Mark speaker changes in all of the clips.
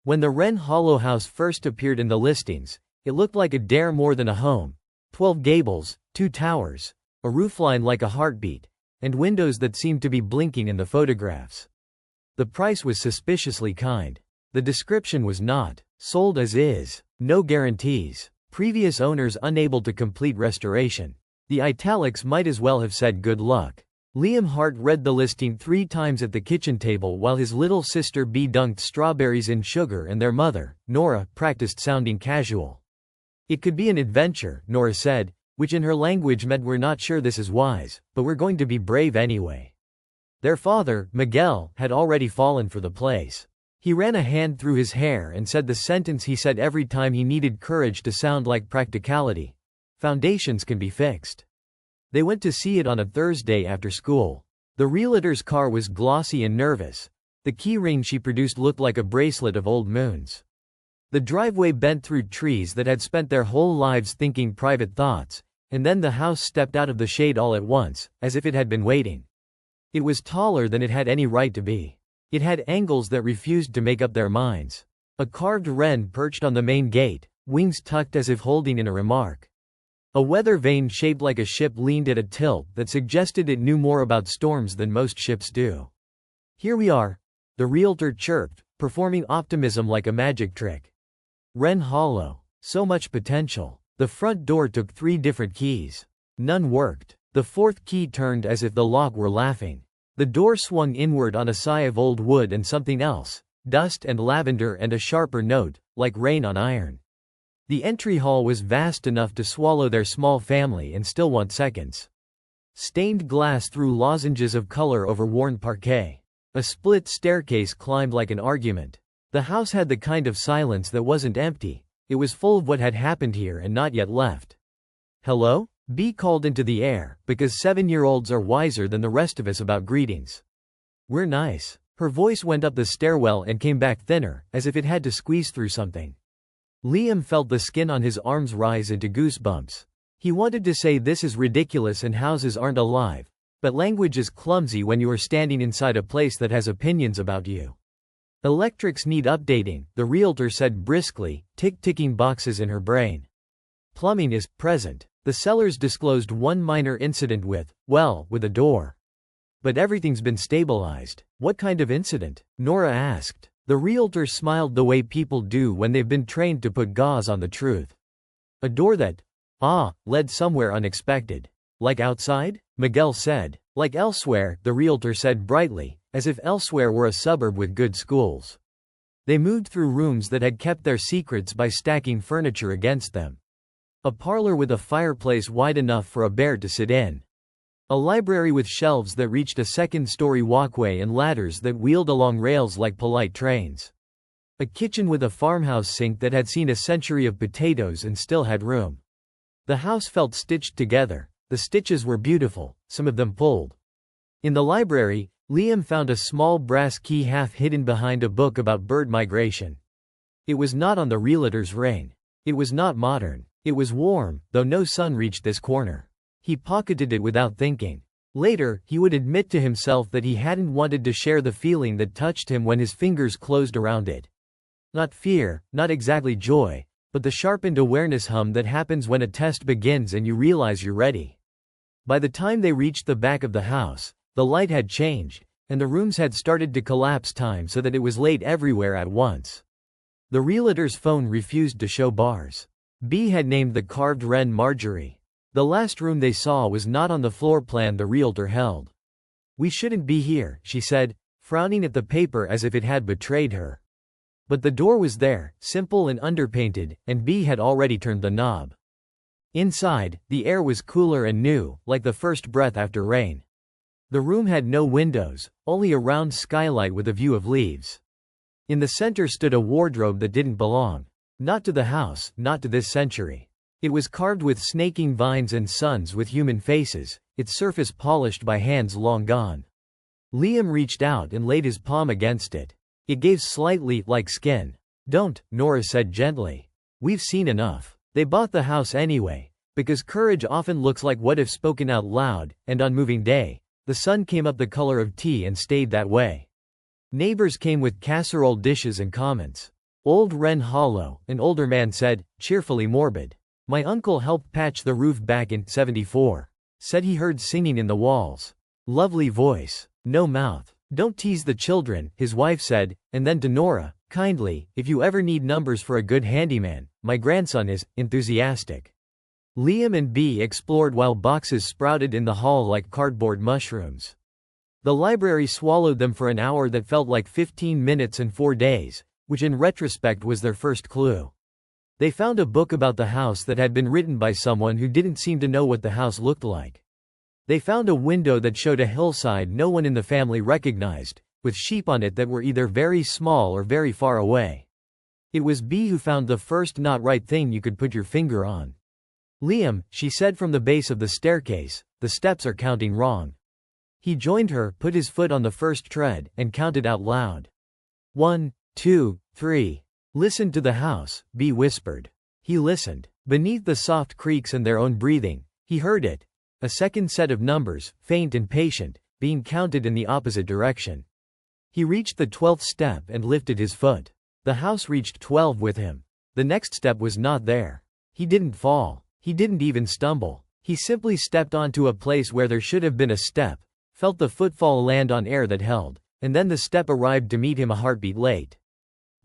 Speaker 1: When the Wren Hollow house first appeared in the listings, it looked like a dare more than a home. 12 gables, 2 towers, a roofline like a heartbeat, and windows that seemed to be blinking in the photographs. The price was suspiciously kind. The description was not sold as is, no guarantees, previous owners unable to complete restoration. The italics might as well have said good luck. Liam Hart read the listing 3 times at the kitchen table while his little sister Bee dunked strawberries in sugar and their mother, Nora, practiced sounding casual. It could be an adventure, Nora said, which in her language meant we're not sure this is wise, but we're going to be brave anyway. Their father, Miguel, had already fallen for the place. He ran a hand through his hair and said the sentence he said every time he needed courage to sound like practicality. Foundations can be fixed. They went to see it on a Thursday after school. The realtor's car was glossy and nervous. The key ring she produced looked like a bracelet of old moons. The driveway bent through trees that had spent their whole lives thinking private thoughts, and then the house stepped out of the shade all at once, as if it had been waiting. It was taller than it had any right to be. It had angles that refused to make up their minds. A carved wren perched on the main gate, wings tucked as if holding in a remark. A weather vane shaped like a ship leaned at a tilt that suggested it knew more about storms than most ships do. Here we are, the realtor chirped, performing optimism like a magic trick. Wren Hollow. So much potential. The front door took 3 different keys. None worked. The 4th key turned as if the lock were laughing. The door swung inward on a sigh of old wood and something else, dust and lavender and a sharper note, like rain on iron. The entry hall was vast enough to swallow their small family and still want seconds. Stained glass threw lozenges of color over worn parquet. A split staircase climbed like an argument. The house had the kind of silence that wasn't empty. It was full of what had happened here and not yet left. Hello? Bee called into the air, because 7-year-olds are wiser than the rest of us about greetings. We're nice. Her voice went up the stairwell and came back thinner, as if it had to squeeze through something. Liam felt the skin on his arms rise into goosebumps. He wanted to say this is ridiculous and houses aren't alive, but language is clumsy when you are standing inside a place that has opinions about you. Electrics need updating, the realtor said briskly, ticking boxes in her brain. Plumbing is present. The sellers disclosed one minor incident with a door. But everything's been stabilized. What kind of incident? Nora asked. The realtor smiled the way people do when they've been trained to put gauze on the truth. A door that, led somewhere unexpected. Like outside? Miguel said. Like elsewhere, the realtor said brightly, as if elsewhere were a suburb with good schools. They moved through rooms that had kept their secrets by stacking furniture against them. A parlor with a fireplace wide enough for a bear to sit in. A library with shelves that reached a 2nd-story walkway and ladders that wheeled along rails like polite trains. A kitchen with a farmhouse sink that had seen a century of potatoes and still had room. The house felt stitched together. The stitches were beautiful, some of them pulled. In the library, Liam found a small brass key half hidden behind a book about bird migration. It was not on the realtor's ring. It was not modern. It was warm, though no sun reached this corner. He pocketed it without thinking. Later, he would admit to himself that he hadn't wanted to share the feeling that touched him when his fingers closed around it. Not fear, not exactly joy, but the sharpened awareness hum that happens when a test begins and you realize you're ready. By the time they reached the back of the house, the light had changed, and the rooms had started to collapse time so that it was late everywhere at once. The realtor's phone refused to show bars. Bee had named the carved wren Marjorie. The last room they saw was not on the floor plan the realtor held. We shouldn't be here, she said, frowning at the paper as if it had betrayed her. But the door was there, simple and underpainted, and Bee had already turned the knob. Inside, the air was cooler and new, like the first breath after rain. The room had no windows, only a round skylight with a view of leaves. In the center stood a wardrobe that didn't belong. Not to the house, not to this century. It was carved with snaking vines and suns with human faces, its surface polished by hands long gone. Liam reached out and laid his palm against it. It gave slightly, like skin. Don't, Nora said gently. We've seen enough. They bought the house anyway, because courage often looks like what if spoken out loud, and on moving day, the sun came up the color of tea and stayed that way. Neighbors came with casserole dishes and comments. Old Wren Hollow, an older man said, cheerfully morbid. My uncle helped patch the roof back in '74. Said he heard singing in the walls. Lovely voice. No mouth. Don't tease the children, his wife said, and then to Nora, kindly, if you ever need numbers for a good handyman, my grandson is enthusiastic. Liam and Bee explored while boxes sprouted in the hall like cardboard mushrooms. The library swallowed them for an hour that felt like 15 minutes and 4 days, which in retrospect was their first clue. They found a book about the house that had been written by someone who didn't seem to know what the house looked like. They found a window that showed a hillside no one in the family recognized, with sheep on it that were either very small or very far away. It was Bee who found the first not right thing you could put your finger on. Liam, she said from the base of the staircase, the steps are counting wrong. He joined her, put his foot on the first tread, and counted out loud. 1, 2, 3. Listen to the house, Bee whispered. He listened. Beneath the soft creaks and their own breathing, he heard it. A second set of numbers, faint and patient, being counted in the opposite direction. He reached the 12th step and lifted his foot. The house reached 12 with him. The next step was not there. He didn't fall. He didn't even stumble. He simply stepped onto a place where there should have been a step, felt the footfall land on air that held, and then the step arrived to meet him a heartbeat late.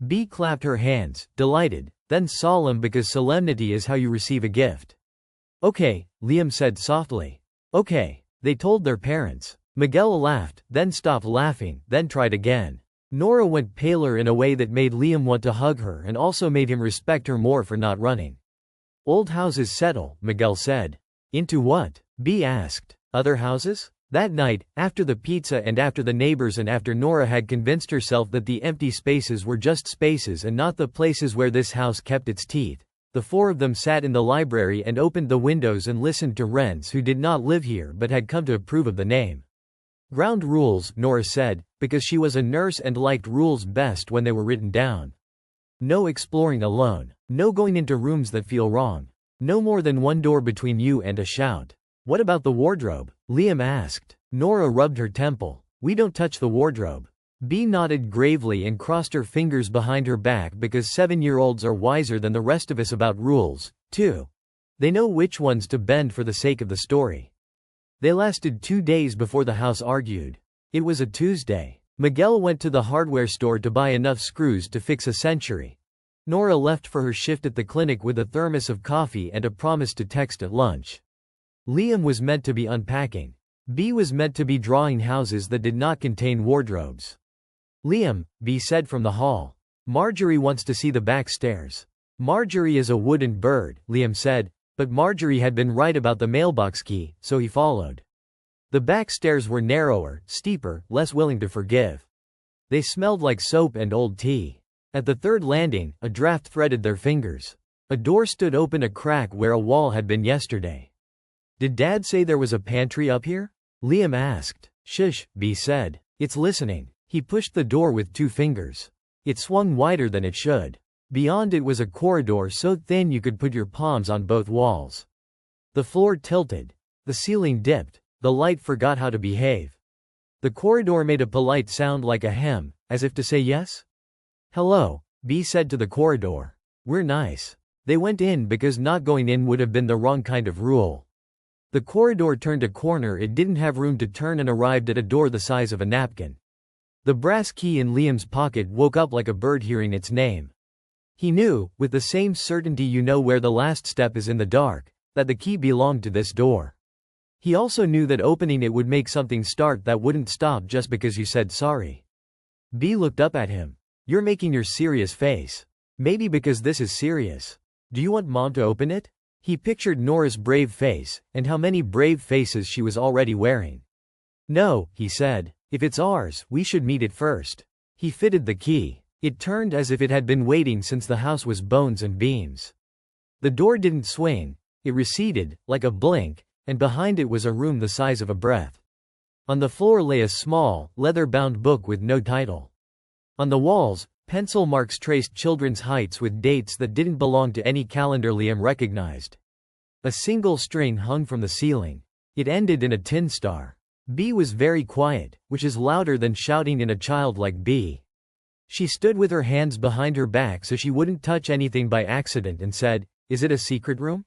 Speaker 1: Bee clapped her hands, delighted, then solemn because solemnity is how you receive a gift. Okay, Liam said softly. Okay, they told their parents. Miguel laughed, then stopped laughing, then tried again. Nora went paler in a way that made Liam want to hug her and also made him respect her more for not running. Old houses settle, Miguel said. Into what? Bee asked. Other houses? That night, after the pizza and after the neighbors and after Nora had convinced herself that the empty spaces were just spaces and not the places where this house kept its teeth, the four of them sat in the library and opened the windows and listened to Wrens who did not live here but had come to approve of the name. Ground rules, Nora said, because she was a nurse and liked rules best when they were written down. No exploring alone. No going into rooms that feel wrong. No more than one door between you and a shout. What about the wardrobe? Liam asked. Nora rubbed her temple. We don't touch the wardrobe. Bee nodded gravely and crossed her fingers behind her back because 7-year-olds are wiser than the rest of us about rules, too. They know which ones to bend for the sake of the story. They lasted 2 days before the house argued. It was a Tuesday. Miguel went to the hardware store to buy enough screws to fix a century. Nora left for her shift at the clinic with a thermos of coffee and a promise to text at lunch. Liam was meant to be unpacking. Bee was meant to be drawing houses that did not contain wardrobes. Liam, Bee said from the hall. Marjorie wants to see the back stairs. Marjorie is a wooden bird, Liam said, but Marjorie had been right about the mailbox key, so he followed. The back stairs were narrower, steeper, less willing to forgive. They smelled like soap and old tea. At the third landing, a draft threaded their fingers. A door stood open a crack where a wall had been yesterday. Did Dad say there was a pantry up here? Liam asked. Shush, Bee said. It's listening. He pushed the door with 2 fingers. It swung wider than it should. Beyond it was a corridor so thin you could put your palms on both walls. The floor tilted. The ceiling dipped. The light forgot how to behave. The corridor made a polite sound like a hem, as if to say yes? Hello, Bee said to the corridor. We're nice. They went in because not going in would have been the wrong kind of rule. The corridor turned a corner it didn't have room to turn and arrived at a door the size of a napkin. The brass key in Liam's pocket woke up like a bird hearing its name. He knew, with the same certainty you know where the last step is in the dark, that the key belonged to this door. He also knew that opening it would make something start that wouldn't stop just because you said sorry. Bee looked up at him. You're making your serious face. Maybe because this is serious. Do you want Mom to open it? He pictured Nora's brave face, and how many brave faces she was already wearing. No, he said. If it's ours, we should meet it first. He fitted the key. It turned as if it had been waiting since the house was bones and beams. The door didn't swing. It receded, like a blink, and behind it was a room the size of a breath. On the floor lay a small, leather-bound book with no title. On the walls, pencil marks traced children's heights with dates that didn't belong to any calendar Liam recognized. A single string hung from the ceiling. It ended in a tin star. Bee was very quiet, which is louder than shouting in a child like Bee. She stood with her hands behind her back so she wouldn't touch anything by accident and said, "Is it a secret room?"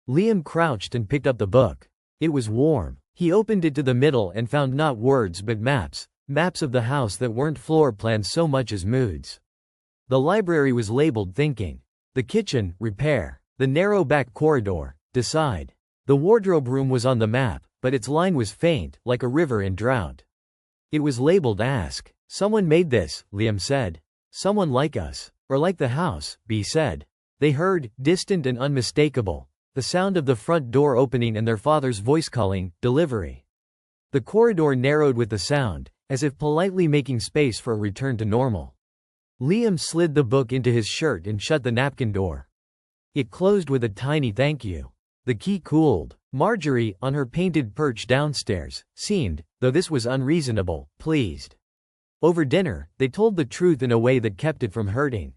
Speaker 1: Liam crouched and picked up the book. It was warm. He opened it to the middle and found not words but maps of the house that weren't floor plans so much as moods. The library was labeled thinking. The kitchen, repair. The narrow back corridor, decide. The wardrobe room was on the map, but its line was faint, like a river in drought. It was labeled ask. Someone made this, Liam said. Someone like us. Or like the house, B said. They heard, distant and unmistakable, the sound of the front door opening and their father's voice calling, delivery. The corridor narrowed with the sound, as if politely making space for a return to normal. Liam slid the book into his shirt and shut the napkin door. It closed with a tiny thank you. The key cooled. Marjorie, on her painted perch downstairs, seemed, though this was unreasonable, pleased. Over dinner, they told the truth in a way that kept it from hurting.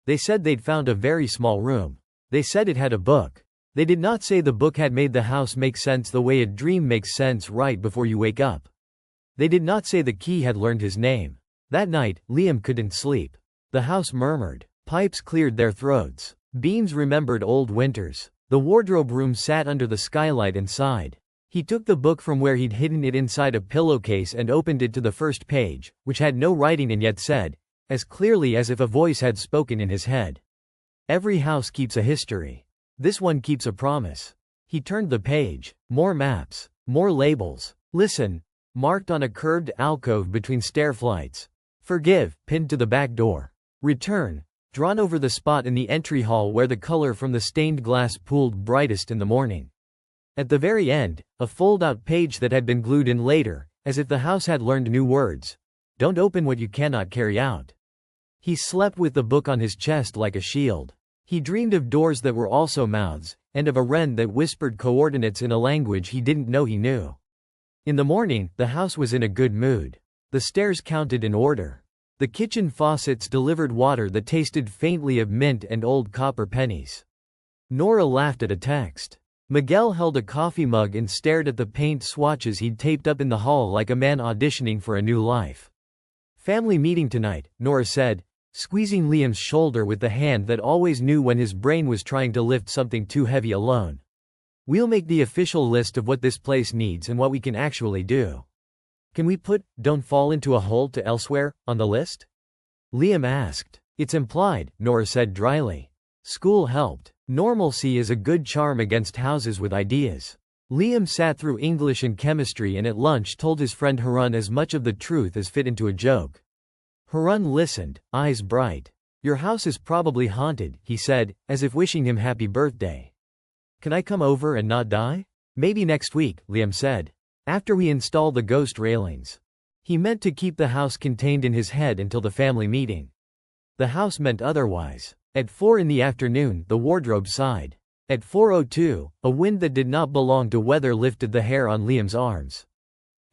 Speaker 1: They said they'd found a very small room. They said it had a book. They did not say the book had made the house make sense the way a dream makes sense right before you wake up. They did not say the key had learned his name. That night, Liam couldn't sleep. The house murmured. Pipes cleared their throats. Beans remembered old winters. The wardrobe room sat under the skylight and sighed. He took the book from where he'd hidden it inside a pillowcase and opened it to the first page, which had no writing and yet said, as clearly as if a voice had spoken in his head, "Every house keeps a history. This one keeps a promise." He turned the page. More maps. More labels. Listen. Marked on a curved alcove between stair flights. Forgive, pinned to the back door. Return. Drawn over the spot in the entry hall where the color from the stained glass pooled brightest in the morning. At the very end, a fold-out page that had been glued in later, as if the house had learned new words. Don't open what you cannot carry out. He slept with the book on his chest like a shield. He dreamed of doors that were also mouths, and of a wren that whispered coordinates in a language he didn't know he knew. In the morning, the house was in a good mood. The stairs counted in order. The kitchen faucets delivered water that tasted faintly of mint and old copper pennies. Nora laughed at a text. Miguel held a coffee mug and stared at the paint swatches he'd taped up in the hall like a man auditioning for a new life. Family meeting tonight, Nora said, squeezing Liam's shoulder with the hand that always knew when his brain was trying to lift something too heavy alone. We'll make the official list of what this place needs and what we can actually do. Can we put, "Don't fall into a hole to elsewhere," on the list? Liam asked. It's implied, Nora said dryly. School helped. Normalcy is a good charm against houses with ideas. Liam sat through English and chemistry and at lunch told his friend Harun as much of the truth as fit into a joke. Harun listened, eyes bright. Your house is probably haunted, he said, as if wishing him happy birthday. Can I come over and not die? Maybe next week, Liam said. After we install the ghost railings. He meant to keep the house contained in his head until the family meeting. The house meant otherwise. At 4 in the afternoon, the wardrobe sighed. At 4:02, a wind that did not belong to weather lifted the hair on Liam's arms.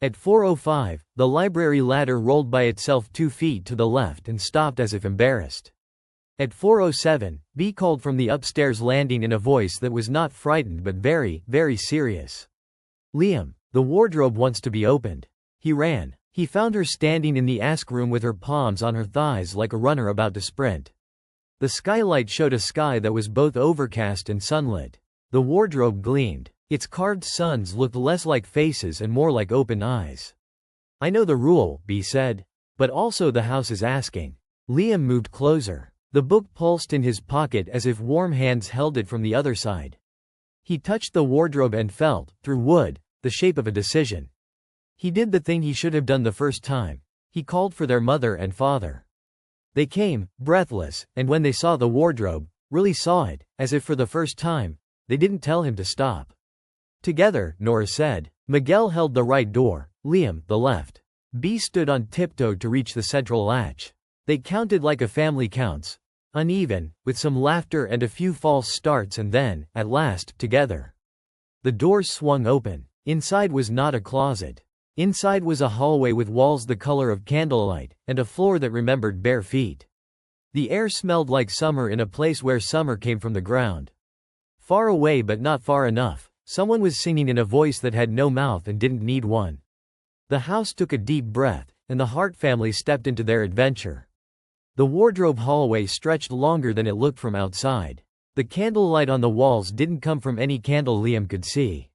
Speaker 1: At 4:05, the library ladder rolled by itself 2 feet to the left and stopped as if embarrassed. At 4:07, B called from the upstairs landing in a voice that was not frightened but very, very serious. Liam, the wardrobe wants to be opened. He ran. He found her standing in the ask room with her palms on her thighs like a runner about to sprint. The skylight showed a sky that was both overcast and sunlit. The wardrobe gleamed. Its carved suns looked less like faces and more like open eyes. I know the rule, B said. But also the house is asking. Liam moved closer. The book pulsed in his pocket as if warm hands held it from the other side. He touched the wardrobe and felt, through wood, the shape of a decision. He did the thing he should have done the first time. He called for their mother and father. They came, breathless, and when they saw the wardrobe, really saw it, as if for the first time, they didn't tell him to stop. Together, Nora said. Miguel held the right door, Liam, the left. B stood on tiptoe to reach the central latch. They counted like a family counts. Uneven, with some laughter and a few false starts and then, at last, together. The doors swung open. Inside was not a closet. Inside was a hallway with walls the color of candlelight, and a floor that remembered bare feet. The air smelled like summer in a place where summer came from the ground. Far away but not far enough, someone was singing in a voice that had no mouth and didn't need one. The house took a deep breath, and the Hart family stepped into their adventure. The wardrobe hallway stretched longer than it looked from outside. The candlelight on the walls didn't come from any candle Liam could see.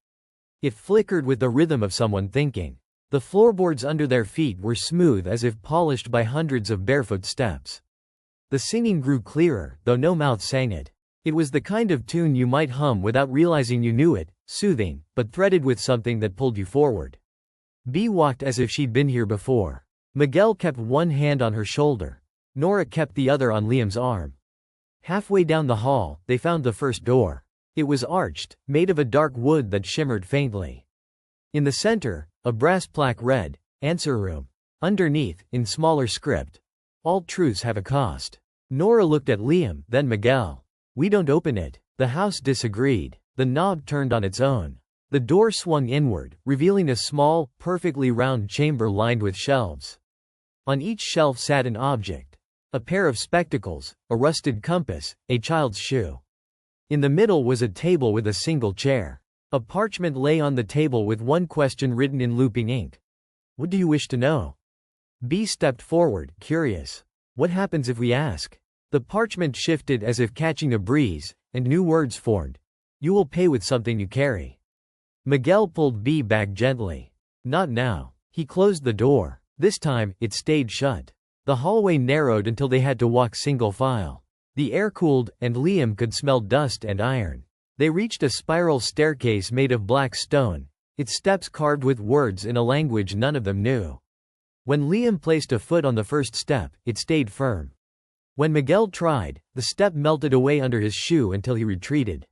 Speaker 1: It flickered with the rhythm of someone thinking. The floorboards under their feet were smooth as if polished by hundreds of barefoot steps. The singing grew clearer, though no mouth sang it. It was the kind of tune you might hum without realizing you knew it, soothing, but threaded with something that pulled you forward. Bea walked as if she'd been here before. Miguel kept one hand on her shoulder. Nora kept the other on Liam's arm. Halfway down the hall, they found the first door. It was arched, made of a dark wood that shimmered faintly. In the center, a brass plaque read, "Answer Room." Underneath, in smaller script, "All truths have a cost." Nora looked at Liam, then Miguel. "We don't open it." The house disagreed. The knob turned on its own. The door swung inward, revealing a small, perfectly round chamber lined with shelves. On each shelf sat an object. A pair of spectacles, a rusted compass, a child's shoe. In the middle was a table with a single chair. A parchment lay on the table with one question written in looping ink. "What do you wish to know?" Bea stepped forward, curious. "What happens if we ask?" The parchment shifted as if catching a breeze, and new words formed. "You will pay with something you carry." Miguel pulled Bea back gently. "Not now." He closed the door. This time, it stayed shut. The hallway narrowed until they had to walk single file. The air cooled, and Liam could smell dust and iron. They reached a spiral staircase made of black stone, its steps carved with words in a language none of them knew. When Liam placed a foot on the first step, it stayed firm. When Miguel tried, the step melted away under his shoe until he retreated.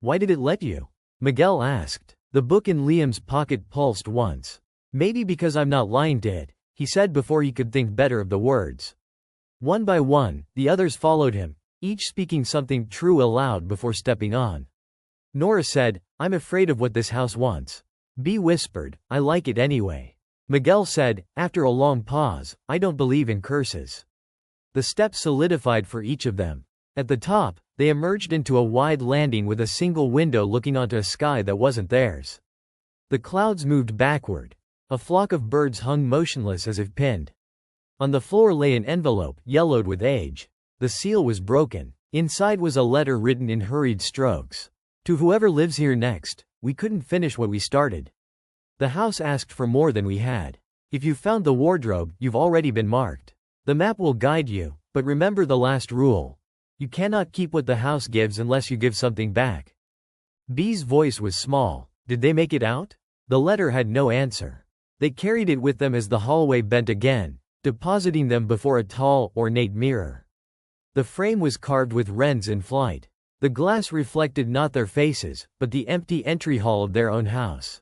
Speaker 1: "Why did it let you?" Miguel asked. The book in Liam's pocket pulsed once. "Maybe because I'm not lying to it," he said before he could think better of the words. One by one, the others followed him, each speaking something true aloud before stepping on. Nora said, "I'm afraid of what this house wants." Bea whispered, "I like it anyway." Miguel said, after a long pause, "I don't believe in curses." The steps solidified for each of them. At the top, they emerged into a wide landing with a single window looking onto a sky that wasn't theirs. The clouds moved backward. A flock of birds hung motionless as if pinned. On the floor lay an envelope, yellowed with age. The seal was broken. Inside was a letter written in hurried strokes. "To whoever lives here next, we couldn't finish what we started. The house asked for more than we had. If you found the wardrobe, you've already been marked. The map will guide you, but remember the last rule. You cannot keep what the house gives unless you give something back." Bea's voice was small. Did they make it out? The letter had no answer. They carried it with them as the hallway bent again, depositing them before a tall, ornate mirror. The frame was carved with wrens in flight. The glass reflected not their faces, but the empty entry hall of their own house.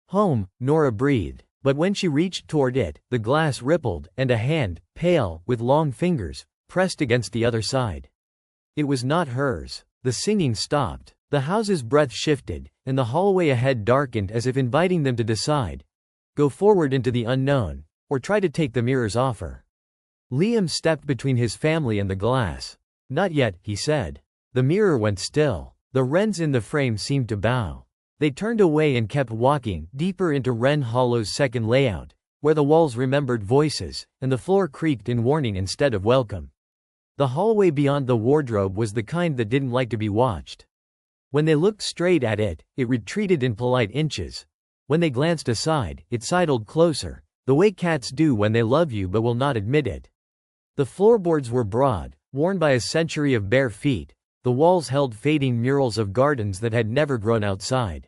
Speaker 1: "Home," Nora breathed, but when she reached toward it, the glass rippled, and a hand, pale, with long fingers, pressed against the other side. It was not hers. The singing stopped. The house's breath shifted, and the hallway ahead darkened as if inviting them to decide. Go forward into the unknown, or try to take the mirror's offer. Liam stepped between his family and the glass. "Not yet," he said. The mirror went still. The wrens in the frame seemed to bow. They turned away and kept walking, deeper into Wren Hollow's second layout, where the walls remembered voices, and the floor creaked in warning instead of welcome. The hallway beyond the wardrobe was the kind that didn't like to be watched. When they looked straight at it, it retreated in polite inches. When they glanced aside, it sidled closer, the way cats do when they love you but will not admit it. The floorboards were broad, worn by a century of bare feet. The walls held fading murals of gardens that had never grown outside.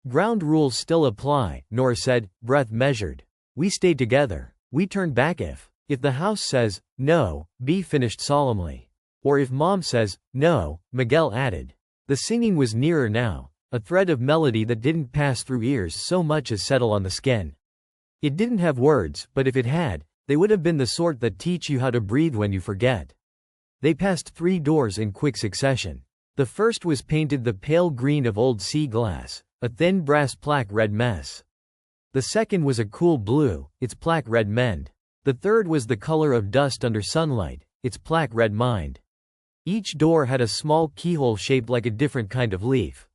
Speaker 1: "Ground rules still apply," Nora said, breath measured. "We stay together. We turn back if the house says, no," Bea finished solemnly. "Or if Mom says, no," Miguel added. The singing was nearer now, a thread of melody that didn't pass through ears so much as settle on the skin. It didn't have words, but if it had, they would have been the sort that teach you how to breathe when you forget. They passed 3 doors in quick succession. The first was painted the pale green of old sea glass, a thin brass plaque read mess. The second was a cool blue, its plaque read mend. The third was the color of dust under sunlight, its plaque read mind. Each door had a small keyhole shaped like a different kind of leaf.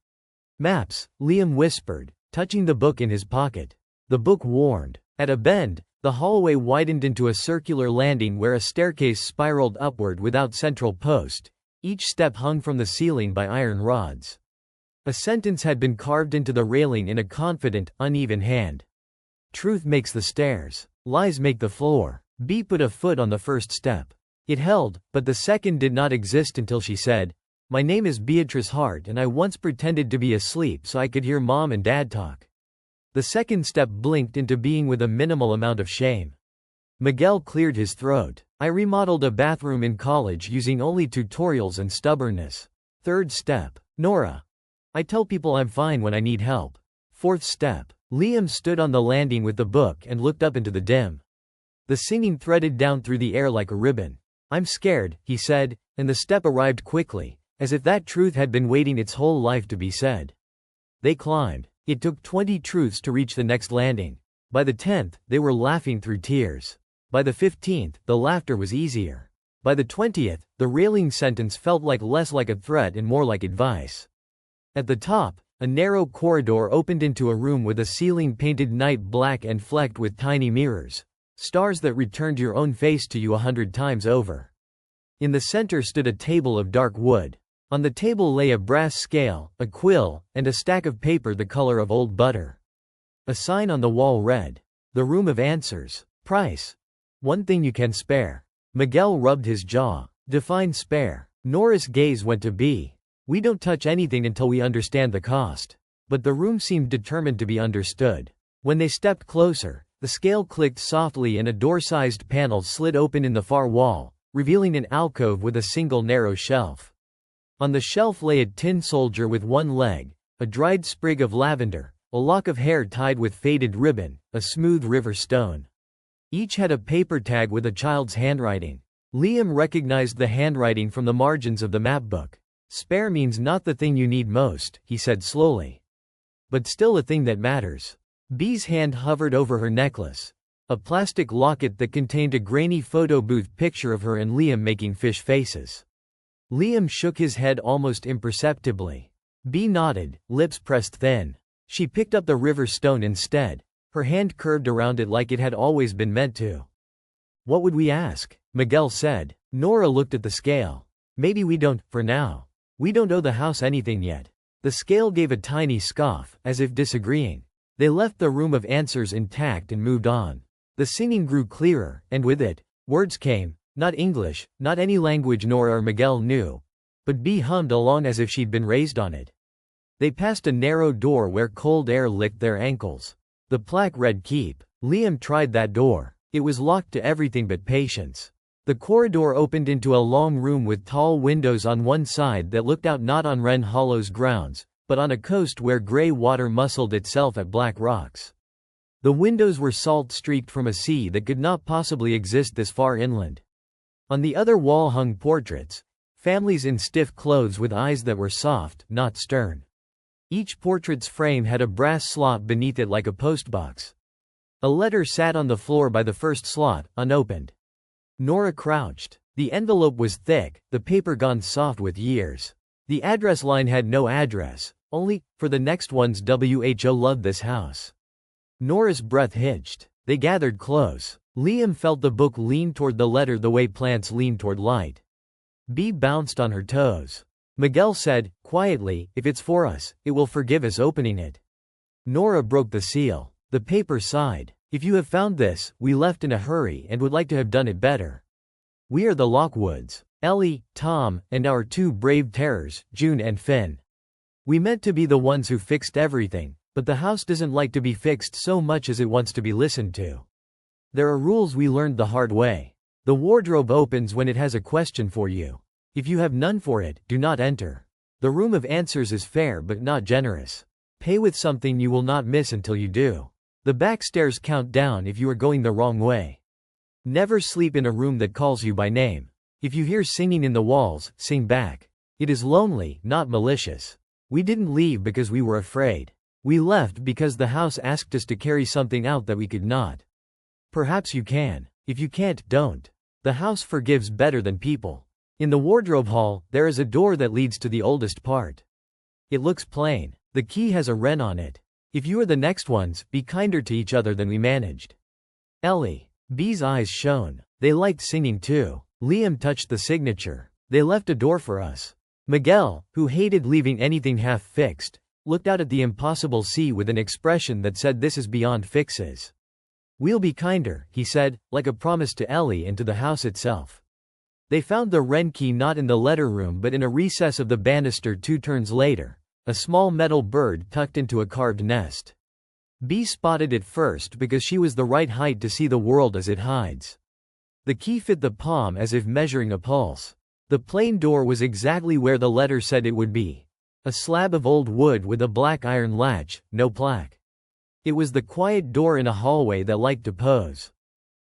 Speaker 1: "Maps," Liam whispered, touching the book in his pocket. The book warned. At a bend, The hallway widened into a circular landing where a staircase spiraled upward without central post. Each step hung from the ceiling by iron rods. A sentence had been carved into the railing in a confident, uneven hand. Truth makes the stairs. Lies make the floor. B put a foot on the first step. It held, but the second did not exist until she said, "My name is Beatrice Hart and I once pretended to be asleep so I could hear Mom and Dad talk." The second step blinked into being with a minimal amount of shame. Miguel cleared his throat. "I remodeled a bathroom in college using only tutorials and stubbornness." Third step. "Nora. I tell people I'm fine when I need help." Fourth step. Liam stood on the landing with the book and looked up into the dim. The singing threaded down through the air like a ribbon. "I'm scared," he said, and the step arrived quickly, as if that truth had been waiting its whole life to be said. They climbed. It took 20 truths to reach the next landing. By the 10th, they were laughing through tears. By the 15th, the laughter was easier. By the 20th, the railing sentence felt less like a threat and more like advice. At the top, a narrow corridor opened into a room with a ceiling painted night black and flecked with tiny mirrors, stars that returned your own face to you 100 times over. In the center stood a table of dark wood. On the table lay a brass scale, a quill, and a stack of paper the color of old butter. A sign on the wall read, "The Room of Answers. Price. One thing you can spare." Miguel rubbed his jaw. "Define spare." Nora's gaze went to B. "We don't touch anything until we understand the cost." But the room seemed determined to be understood. When they stepped closer, the scale clicked softly and a door-sized panel slid open in the far wall, revealing an alcove with a single narrow shelf. On the shelf lay a tin soldier with one leg, a dried sprig of lavender, a lock of hair tied with faded ribbon, a smooth river stone. Each had a paper tag with a child's handwriting. Liam recognized the handwriting from the margins of the map book. "Spare means not the thing you need most," he said slowly. "But still a thing that matters." B's hand hovered over her necklace. A plastic locket that contained a grainy photo booth picture of her and Liam making fish faces. Liam shook his head almost imperceptibly. B nodded, lips pressed thin. She picked up the river stone instead. Her hand curved around it like it had always been meant to. "What would we ask?" Miguel said. Nora looked at the scale. "Maybe we don't, for now. We don't owe the house anything yet." The scale gave a tiny scoff, as if disagreeing. They left the Room of Answers intact and moved on. The singing grew clearer, and with it, words came, not English, not any language Nora or Miguel knew, but B hummed along as if she'd been raised on it. They passed a narrow door where cold air licked their ankles. The plaque read "Keep." Liam tried that door. It was locked to everything but patience. The corridor opened into a long room with tall windows on one side that looked out not on Wren Hollow's grounds, but on a coast where gray water muscled itself at black rocks. The windows were salt-streaked from a sea that could not possibly exist this far inland. On the other wall hung portraits, families in stiff clothes with eyes that were soft, not stern. Each portrait's frame had a brass slot beneath it like a postbox. A letter sat on the floor by the first slot, unopened. Nora crouched. The envelope was thick, the paper gone soft with years. The address line had no address, only, "For the next ones WHO loved this house." Nora's breath hitched. They gathered close. Liam felt the book lean toward the letter the way plants lean toward light. B bounced on her toes. Miguel said, quietly, "If it's for us, it will forgive us opening it." Nora broke the seal. The paper sighed. "If you have found this, we left in a hurry and would like to have done it better. We are the Lockwoods. Ellie, Tom, and our two brave terrors, June and Finn. We meant to be the ones who fixed everything, but the house doesn't like to be fixed so much as it wants to be listened to. There are rules we learned the hard way. The wardrobe opens when it has a question for you. If you have none for it, do not enter. The Room of Answers is fair but not generous. Pay with something you will not miss until you do. The back stairs count down if you are going the wrong way. Never sleep in a room that calls you by name. If you hear singing in the walls, sing back. It is lonely, not malicious. We didn't leave because we were afraid. We left because the house asked us to carry something out that we could not. Perhaps you can. If you can't, don't. The house forgives better than people. In the wardrobe hall, there is a door that leads to the oldest part. It looks plain. The key has a wren on it. If you are the next ones, be kinder to each other than we managed. Ellie. B's eyes shone. They liked singing too. Liam touched the signature. They left a door for us. Miguel, who hated leaving anything half-fixed, looked out at the impossible sea with an expression that said this is beyond fixes. We'll be kinder, he said, like a promise to Ellie and to the house itself. They found the Wren key not in the letter room but in a recess of the banister 2 turns later, a small metal bird tucked into a carved nest. B spotted it first because she was the right height to see the world as it hides. The key fit the palm as if measuring a pulse. The plain door was exactly where the letter said it would be. A slab of old wood with a black iron latch, no plaque. It was the quiet door in a hallway that liked to pose.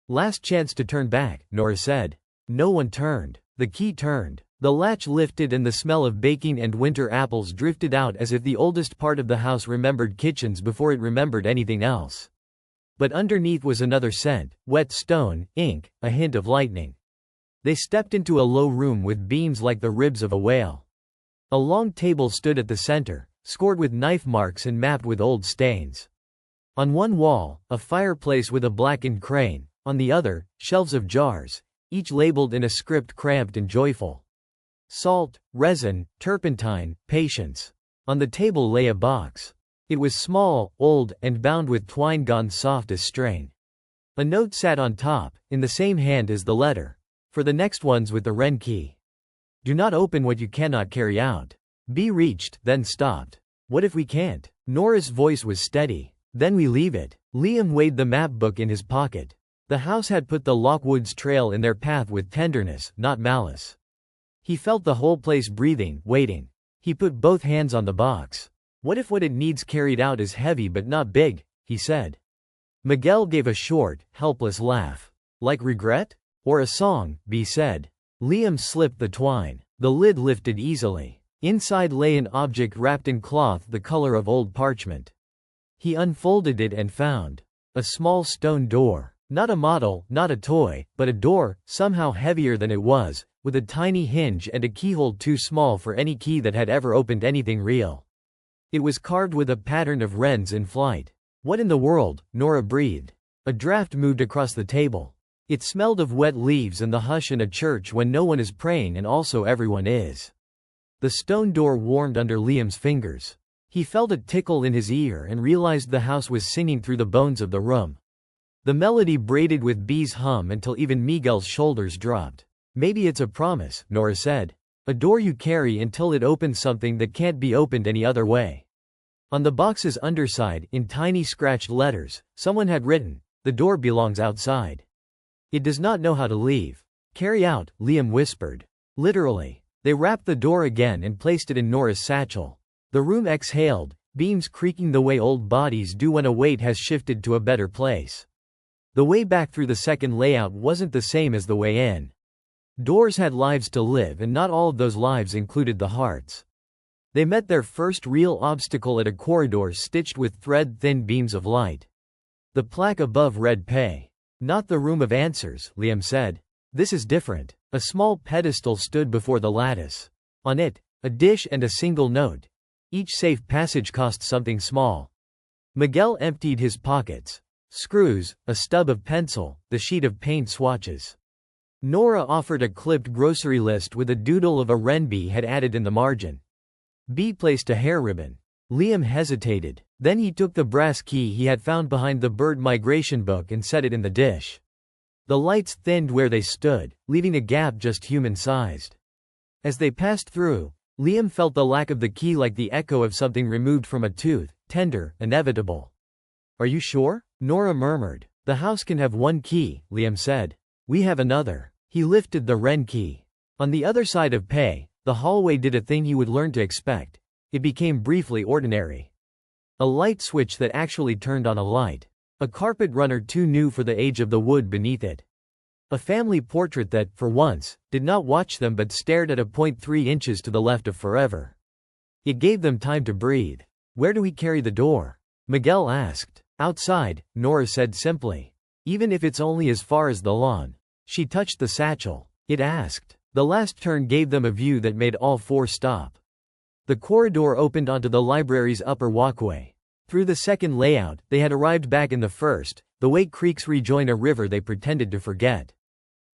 Speaker 1: Last chance to turn back, Nora said. No one turned. The key turned. The latch lifted and the smell of baking and winter apples drifted out as if the oldest part of the house remembered kitchens before it remembered anything else. But underneath was another scent, wet stone, ink, a hint of lightning. They stepped into a low room with beams like the ribs of a whale. A long table stood at the center, scored with knife marks and mapped with old stains. On one wall, a fireplace with a blackened crane, on the other, shelves of jars, each labeled in a script cramped and joyful. Salt, resin, turpentine, patience. On the table lay a box. It was small, old, and bound with twine gone soft as strain. A note sat on top, in the same hand as the letter. For the next one's with the Wren key. Do not open what you cannot carry out. B reached, then stopped. What if we can't? Nora's voice was steady. Then we leave it. Liam weighed the map book in his pocket. The house had put the Lockwoods trail in their path with tenderness, not malice. He felt the whole place breathing, waiting. He put both hands on the box. What if what it needs carried out is heavy but not big, he said. Miguel gave a short, helpless laugh. Like regret? Or a song, B said. Liam slipped the twine. The lid lifted easily. Inside lay an object wrapped in cloth the color of old parchment. He unfolded it and found a small stone door. Not a model, not a toy, but a door, somehow heavier than it was, with a tiny hinge and a keyhole too small for any key that had ever opened anything real. It was carved with a pattern of wrens in flight. What in the world? Nora breathed. A draft moved across the table. It smelled of wet leaves and the hush in a church when no one is praying and also everyone is. The stone door warmed under Liam's fingers. He felt a tickle in his ear and realized the house was singing through the bones of the room. The melody braided with B's hum until even Miguel's shoulders dropped. Maybe it's a promise, Nora said. A door you carry until it opens something that can't be opened any other way. On the box's underside, in tiny scratched letters, someone had written, "The door belongs outside. It does not know how to leave. Carry out," Liam whispered. Literally. They wrapped the door again and placed it in Nora's satchel. The room exhaled, beams creaking the way old bodies do when a weight has shifted to a better place. The way back through the second layout wasn't the same as the way in. Doors had lives to live and not all of those lives included the Harts. They met their first real obstacle at a corridor stitched with thread-thin beams of light. The plaque above read "Pay." Not the room of answers, Liam said. This is different. A small pedestal stood before the lattice. On it, a dish and a single note. Each safe passage cost something small. Miguel emptied his pockets. Screws, a stub of pencil, the sheet of paint swatches. Nora offered a clipped grocery list with a doodle of a wren bee had added in the margin. B placed a hair ribbon. Liam hesitated. Then he took the brass key he had found behind the bird migration book and set it in the dish. The lights thinned where they stood, leaving a gap just human-sized. As they passed through, Liam felt the lack of the key like the echo of something removed from a tooth, tender, inevitable. Are you sure? Nora murmured. The house can have one key, Liam said. We have another. He lifted the Wren key. On the other side of Pay, the hallway did a thing you would learn to expect. It became briefly ordinary. A light switch that actually turned on a light. A carpet runner too new for the age of the wood beneath it. A family portrait that, for once, did not watch them but stared at a point 3 inches to the left of forever. It gave them time to breathe. Where do we carry the door? Miguel asked. Outside, Nora said simply. Even if it's only as far as the lawn. She touched the satchel. It asked. The last turn gave them a view that made all 4 stop. The corridor opened onto the library's upper walkway. Through the second layout, they had arrived back in the first, the way creeks rejoin a river they pretended to forget.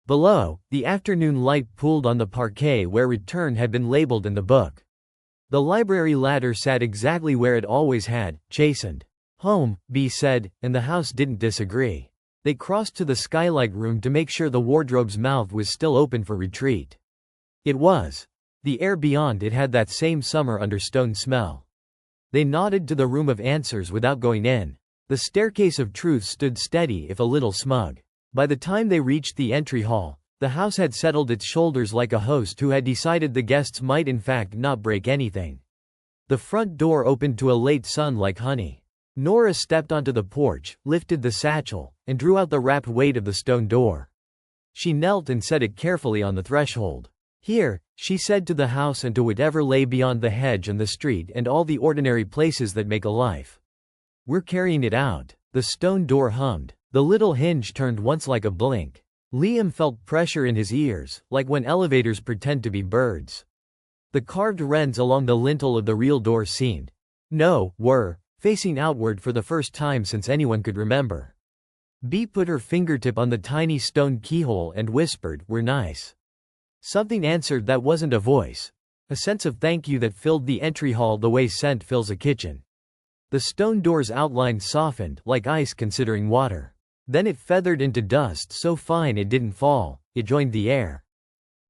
Speaker 1: Below, the afternoon light pooled on the parquet where return had been labeled in the book. The library ladder sat exactly where it always had, chastened. Home, B said, and the house didn't disagree. They crossed to the skylight room to make sure the wardrobe's mouth was still open for retreat. It was. The air beyond it had that same summer understone smell. They nodded to the room of answers without going in. The staircase of truth stood steady if a little smug. By the time they reached the entry hall, the house had settled its shoulders like a host who had decided the guests might in fact not break anything. The front door opened to a late sun like honey. Nora stepped onto the porch, lifted the satchel, and drew out the wrapped weight of the stone door. She knelt and set it carefully on the threshold. Here, she said to the house and to whatever lay beyond the hedge and the street and all the ordinary places that make a life. We're carrying it out. The stone door hummed. The little hinge turned once like a blink. Liam felt pressure in his ears, like when elevators pretend to be birds. The carved wrens along the lintel of the real door were facing outward for the first time since anyone could remember. Bea put her fingertip on the tiny stone keyhole and whispered, "We're nice." Something answered that wasn't a voice. A sense of thank you that filled the entry hall the way scent fills a kitchen. The stone door's outline softened, like ice considering water. Then it feathered into dust so fine it didn't fall, it joined the air.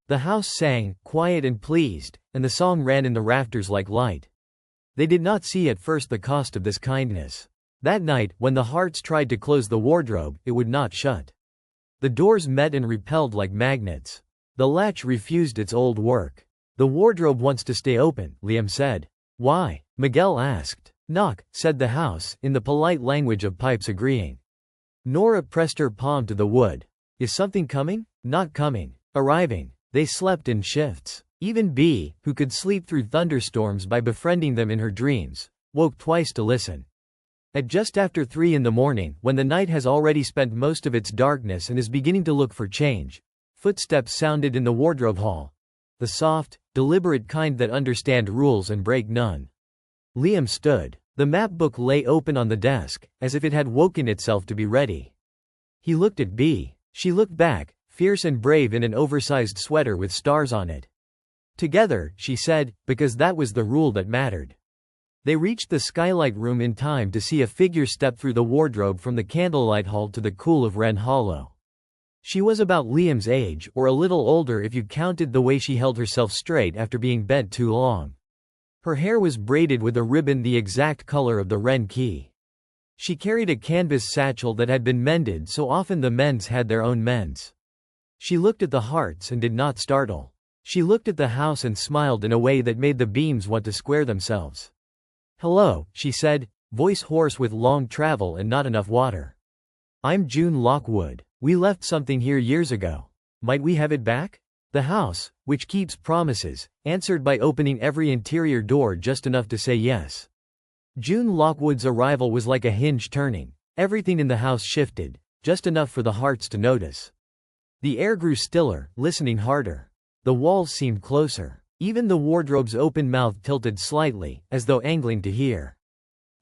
Speaker 1: The house sang, quiet and pleased, and the song ran in the rafters like light. They did not see at first the cost of this kindness. That night, when the Harts tried to close the wardrobe, it would not shut. The doors met and repelled like magnets. The latch refused its old work. "The wardrobe wants to stay open," Liam said. "Why?" Miguel asked. "Knock," said the house, in the polite language of pipes agreeing. Nora pressed her palm to the wood. "Is something coming?" "Not coming. Arriving." They slept in shifts. Even Bea, who could sleep through thunderstorms by befriending them in her dreams, woke twice to listen. At just after 3 in the morning, when the night has already spent most of its darkness and is beginning to look for change, footsteps sounded in the wardrobe hall. The soft, deliberate kind that understand rules and break none. Liam stood. The map book lay open on the desk, as if it had woken itself to be ready. He looked at Bea. She looked back, fierce and brave in an oversized sweater with stars on it. "Together," she said, because that was the rule that mattered. They reached the skylight room in time to see a figure step through the wardrobe from the candlelight hall to the cool of Wren Hollow. She was about Liam's age, or a little older if you counted the way she held herself straight after being bent too long. Her hair was braided with a ribbon the exact color of the Wren key. She carried a canvas satchel that had been mended so often the men's had their own mends. She looked at the Harts and did not startle. She looked at the house and smiled in a way that made the beams want to square themselves. "Hello," she said, voice hoarse with long travel and not enough water. "I'm June Lockwood. We left something here years ago. Might we have it back?" The house, which keeps promises, answered by opening every interior door just enough to say yes. June Lockwood's arrival was like a hinge turning. Everything in the house shifted, just enough for the Harts to notice. The air grew stiller, listening harder. The walls seemed closer. Even the wardrobe's open mouth tilted slightly, as though angling to hear.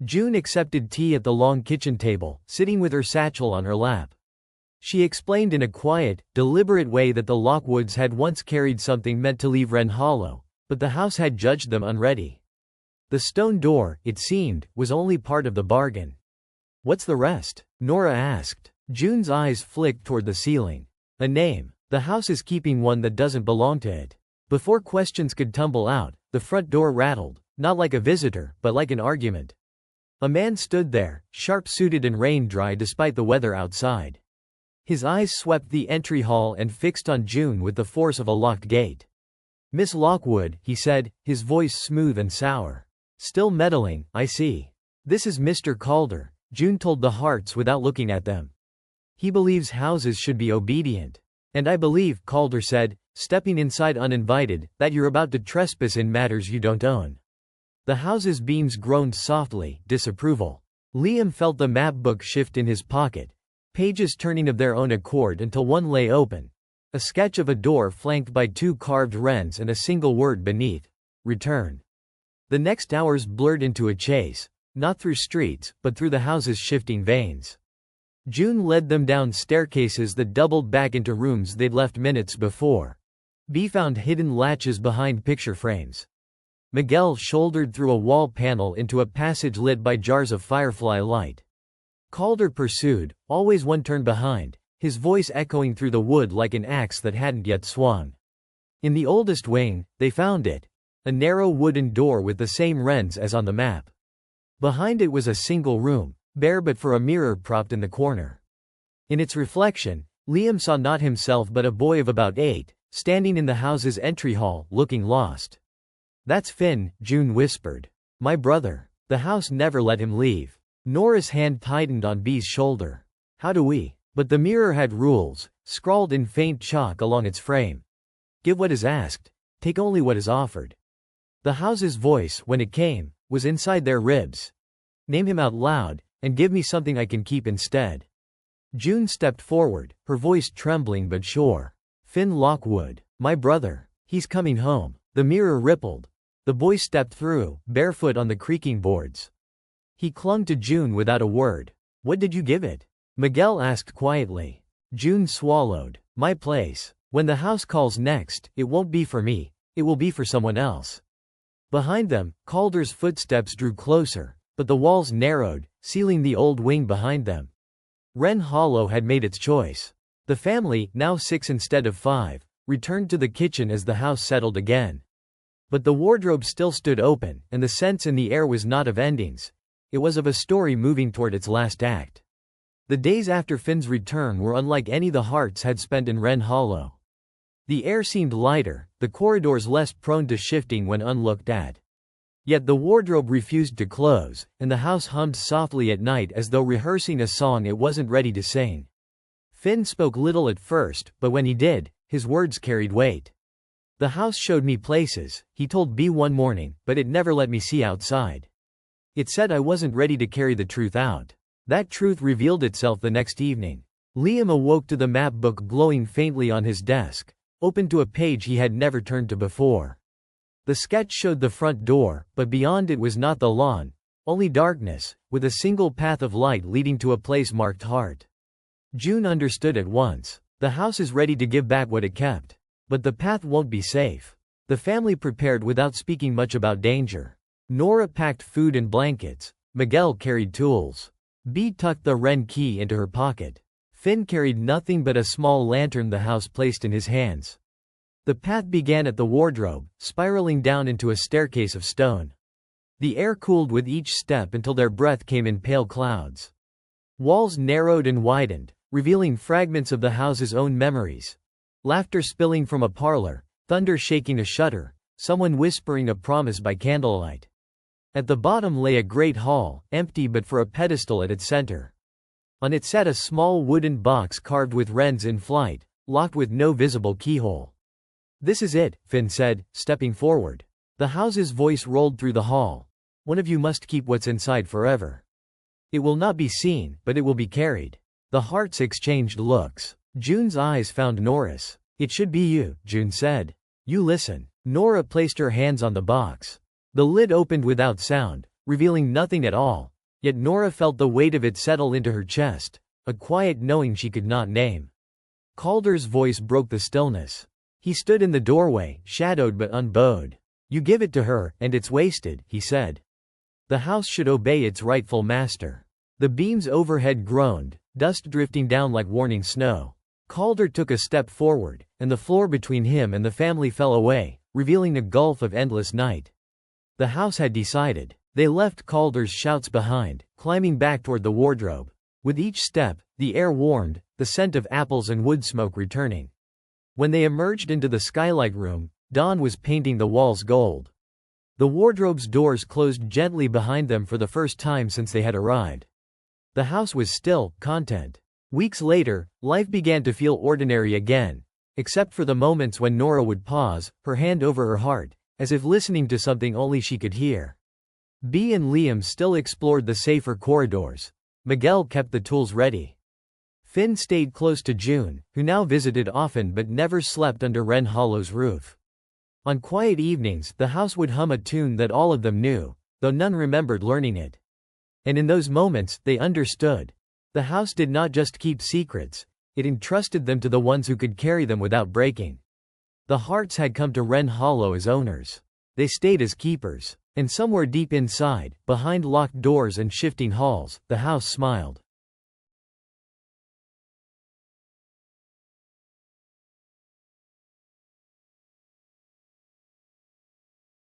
Speaker 1: June accepted tea at the long kitchen table, sitting with her satchel on her lap. She explained in a quiet, deliberate way that the Lockwoods had once carried something meant to leave Wren Hollow, but the house had judged them unready. The stone door, it seemed, was only part of the bargain. "What's the rest?" Nora asked. June's eyes flicked toward the ceiling. "A name. The house is keeping one that doesn't belong to it." Before questions could tumble out, the front door rattled, not like a visitor, but like an argument. A man stood there, sharp-suited and rain-dry despite the weather outside. His eyes swept the entry hall and fixed on June with the force of a locked gate. "Miss Lockwood," he said, his voice smooth and sour. "Still meddling, I see. This is Mr. Calder," June told the Harts without looking at them. "He believes houses should be obedient. And I believe," Calder said, stepping inside uninvited, "that you're about to trespass in matters you don't own." The house's beams groaned softly, disapproval. Liam felt the map book shift in his pocket, pages turning of their own accord until one lay open. A sketch of a door flanked by 2 carved wrens and a single word beneath: "Return." The next hours blurred into a chase, not through streets, but through the house's shifting veins. June led them down staircases that doubled back into rooms they'd left minutes before. B found hidden latches behind picture frames. Miguel shouldered through a wall panel into a passage lit by jars of firefly light. Calder pursued, always one turn behind, his voice echoing through the wood like an axe that hadn't yet swung. In the oldest wing, they found it. A narrow wooden door with the same wrens as on the map. Behind it was a single room, bare but for a mirror propped in the corner. In its reflection, Liam saw not himself but a boy of about 8, standing in the house's entry hall, looking lost. "That's Finn," June whispered. "My brother." The house never let him leave. Nora's hand tightened on B's shoulder. "How do we?" But the mirror had rules, scrawled in faint chalk along its frame. "Give what is asked. Take only what is offered." The house's voice, when it came, was inside their ribs. "Name him out loud, and give me something I can keep instead." June stepped forward, her voice trembling but sure. "Finn Lockwood. My brother. He's coming home." The mirror rippled. The boy stepped through, barefoot on the creaking boards. He clung to June without a word. "What did you give it?" Miguel asked quietly. June swallowed. "My place. When the house calls next, it won't be for me, it will be for someone else." Behind them, Calder's footsteps drew closer, but the walls narrowed, sealing the old wing behind them. Wren Hollow had made its choice. The family, now 6 instead of 5, returned to the kitchen as the house settled again. But the wardrobe still stood open, and the sense in the air was not of endings. It was of a story moving toward its last act. The days after Finn's return were unlike any the Harts had spent in Wren Hollow. The air seemed lighter, the corridors less prone to shifting when unlooked at. Yet the wardrobe refused to close, and the house hummed softly at night as though rehearsing a song it wasn't ready to sing. Finn spoke little at first, but when he did, his words carried weight. "The house showed me places," he told B one morning, "but it never let me see outside. It said I wasn't ready to carry the truth out." That truth revealed itself the next evening. Liam awoke to the map book glowing faintly on his desk, open to a page he had never turned to before. The sketch showed the front door, but beyond it was not the lawn, only darkness, with a single path of light leading to a place marked Hart. June understood at once. The house is ready to give back what it kept. But the path won't be safe. The family prepared without speaking much about danger. Nora packed food and blankets. Miguel carried tools. B tucked the Wren key into her pocket. Finn carried nothing but a small lantern the house placed in his hands. The path began at the wardrobe, spiraling down into a staircase of stone. The air cooled with each step until their breath came in pale clouds. Walls narrowed and widened, revealing fragments of the house's own memories. Laughter spilling from a parlor, thunder shaking a shutter, someone whispering a promise by candlelight. At the bottom lay a great hall, empty but for a pedestal at its center. On it sat a small wooden box carved with wrens in flight, locked with no visible keyhole. "This is it," Finn said, stepping forward. The house's voice rolled through the hall. "One of you must keep what's inside forever. It will not be seen, but it will be carried." The Harts exchanged looks. June's eyes found Nora's. "It should be you," June said. "You listen." Nora placed her hands on the box. The lid opened without sound, revealing nothing at all, yet Nora felt the weight of it settle into her chest, a quiet knowing she could not name. Calder's voice broke the stillness. He stood in the doorway, shadowed but unbowed. "You give it to her, and it's wasted," he said. "The house should obey its rightful master." The beams overhead groaned, dust drifting down like warning snow. Calder took a step forward, and the floor between him and the family fell away, revealing a gulf of endless night. The house had decided. They left Calder's shouts behind, climbing back toward the wardrobe. With each step, the air warmed, the scent of apples and wood smoke returning. When they emerged into the skylight room, dawn was painting the walls gold. The wardrobe's doors closed gently behind them for the first time since they had arrived. The house was still, content. Weeks later, life began to feel ordinary again, except for the moments when Nora would pause, her hand over her heart, as if listening to something only she could hear. B and Liam still explored the safer corridors. Miguel kept the tools ready. Finn stayed close to June, who now visited often but never slept under Wren Hollow's roof. On quiet evenings, the house would hum a tune that all of them knew, though none remembered learning it. And in those moments, they understood. The house did not just keep secrets, it entrusted them to the ones who could carry them without breaking. The Harts had come to Wren Hollow as owners. They stayed as keepers. And somewhere deep inside, behind locked doors and shifting halls, the house smiled.